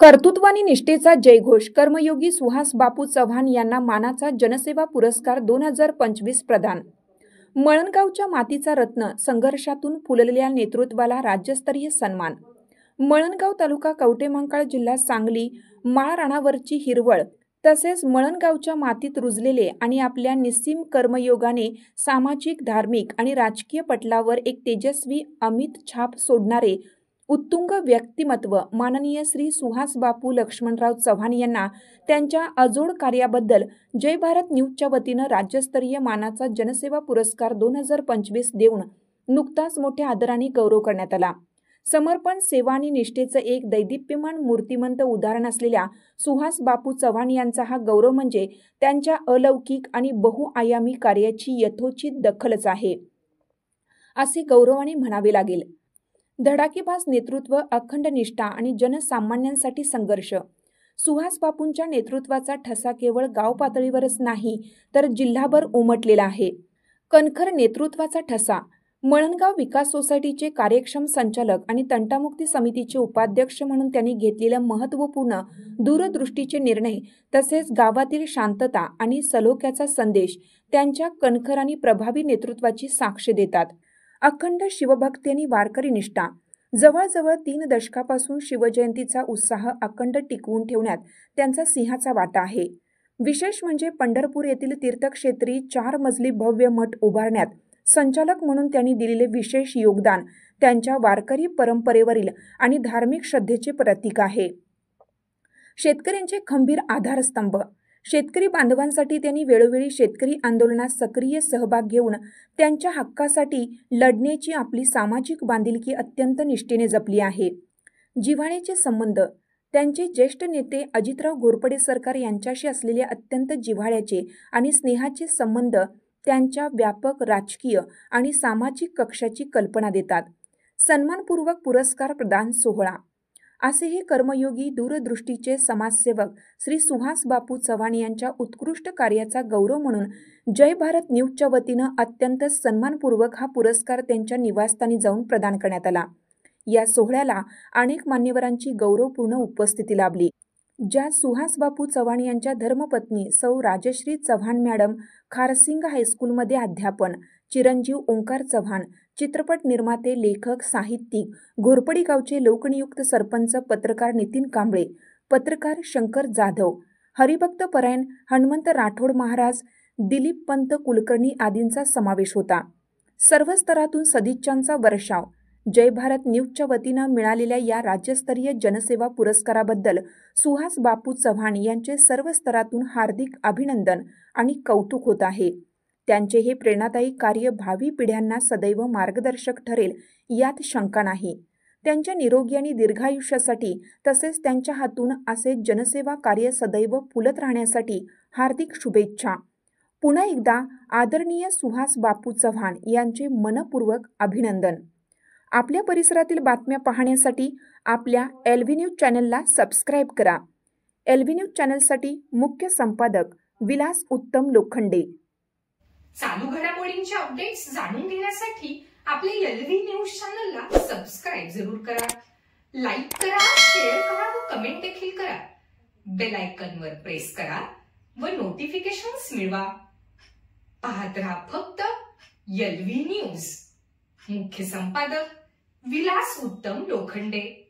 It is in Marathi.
कर्तृत्वानी निष्ठेचा जयघोष कर्मयोगी सुहास बापू चव्हाण यांना मानाचा जनसेवा पुरस्कार 2025 प्रदान। मळणगावच्या मातीचा रत्न संघर्षातून फुललेल्या नेतृत्वाला राज्यस्तरीय सन्मान। मळणगाव तालुका कवठेमहांकाळ जिल्हा सांगली माळ रानावरची हिरवळ तसेच मळणगावच्या मातीत रुजलेले आणि आपल्या निस्सीम कर्मयोगाने सामाजिक धार्मिक आणि राजकीय पटलावर एक तेजस्वी अमित छाप सोडणारे उत्तुंग व्यक्तिमत्व माननीय श्री सुहास बापू लक्ष्मणराव चव्हाण यांना त्यांच्या अजोड कार्याबद्दल जय भारत न्यूजच्या वतीनं राज्यस्तरीय मानाचा जनसेवा पुरस्कार 2025 देऊन नुकताच मोठ्या आदराने गौरव करण्यात आला। समर्पण सेवा आणि निष्ठेचं एक दैदिप्यमान मूर्तिमंत उदाहरण असलेल्या सुहास बापू चव्हाण यांचा हा गौरव म्हणजे त्यांच्या अलौकिक आणि बहुआयामी कार्याची यथोचित दखलच आहे असे गौरवाने म्हणावे लागेल। धडाकेबाज नेतृत्व, अखंड निष्ठा आणि जनसामान्यांसाठी संघर्ष। सुहास बापूंच्या नेतृत्वाचा ठसा केवळ गाव पातळीवरच नाही तर जिल्हाभर उमटलेला आहे। कणखर नेतृत्वाचा ठसा। मळणगाव विकास सोसायटीचे कार्यक्षम संचालक आणि तंटामुक्ती समितीचे उपाध्यक्ष म्हणून त्यांनी घेतलेले महत्त्वपूर्ण दूरदृष्टीचे निर्णय तसेच गावातील शांतता आणि सलोख्याचा संदेश त्यांच्या कणखर आणि प्रभावी नेतृत्वाची साक्ष देतात। अखंड शिवभक्ती आणि वारकरी निष्ठा। जवळजवळ 3 दशकापासून शिवजयंतीचा उत्साह अखंड टिकवून ठेवण्यात त्यांचा सिंहाचा वाटा आहे। विशेष म्हणजे पंढरपूर येथील तीर्थक्षेत्री 4 मजली भव्य मठ उभारण्यात संचालक म्हणून त्यांनी दिलेले विशेष योगदान त्यांच्या वारकरी परंपरेवरील आणि धार्मिक श्रद्धेचे प्रतीक आहे। शेतकऱ्यांचे खंबीर आधारस्तंभ। शेतकरी बांधवांसाठी त्यांनी वेळोवेळी शेतकरी आंदोलनात सक्रिय सहभाग घेऊन त्यांच्या हक्कासाठी लढण्याची आपली सामाजिक बांधिलकी अत्यंत निष्ठेने जपली आहे। जिव्हाळ्याचे संबंध। त्यांचे ज्येष्ठ नेते अजितराव घोरपडे सरकार यांच्याशी असलेले अत्यंत जिव्हाळ्याचे आणि स्नेहाचे संबंध त्यांच्या व्यापक राजकीय आणि सामाजिक कक्षाची कल्पना देतात। सन्मानपूर्वक पुरस्कार प्रदान सोहळा। असे हे कर्मयोगी दूरदृष्टीचे समाजसेवक श्री सुहास बापू चव्हाण यांच्या उत्कृष्ट कार्याचा गौरव म्हणून जय भारत न्यूजच्या वतीनं अत्यंत सन्मानपूर्वक हा पुरस्कार त्यांच्या निवासस्थानी जाऊन प्रदान करण्यात आला। या सोहळ्याला अनेक मान्यवरांची गौरवपूर्ण उपस्थिती लाभली, ज्या सुहास बापू चव्हाण यांच्या धर्मपत्नी सौ राजश्री चव्हाण मॅडम, खारसिंग हायस्कूलमध्ये अध्यापन, चिरंजीव ओंकार चव्हाण, चित्रपट निर्माते, लेखक, साहित्यिक, घोरपडी गावचे लोकनियुक्त सरपंच, पत्रकार नितीन कांबळे, पत्रकार शंकर जाधव, हरिभक्त परायण हनुमंत राठोड महाराज, दिलीप पंत कुलकर्णी आदींचा समावेश होता। सर्व स्तरातून सदिच्छांचा वर्षाव। जय भारत न्यूजच्या वतीनं मिळालेल्या या राज्यस्तरीय जनसेवा पुरस्काराबद्दल सुहास बापू चव्हाण यांचे सर्व स्तरातून हार्दिक अभिनंदन आणि कौतुक होत आहे। त्यांचे हे प्रेरणादायी कार्य भावी पिढ्यांना सदैव मार्गदर्शक ठरेल यात शंका नाही। त्यांच्या निरोगी आणि दीर्घायुष्यासाठी तसेच त्यांच्या हातून असे जनसेवा कार्य सदैव फुलत राहण्यासाठी हार्दिक शुभेच्छा। पुन्हा एकदा आदरणीय सुहास बापू चव्हाण यांचे मनपूर्वक अभिनंदन। आपल्या परिसरातील बातम्या पाहण्यासाठी आपल्या एलव्ही न्यूज चॅनलला सबस्क्राईब करा। एलव्ही न्यूज चॅनलसाठी मुख्य संपादक विलास उत्तम लोखंडे। चालू घडामोडींचे अपडेट्स जाणून घेण्यासाठी आपल्या एलव्ही न्यूज चॅनलला सबस्क्राईब जरूर करा, लाईक करा, शेअर करा व कमेंट देखील करा। बेल आयकॉनवर प्रेस करा व नोटिफिकेशन्स मिळवा। पाहत रहा फक्त एलव्ही न्यूज। मुख्य संपादक विलास उत्तम लोखंडे।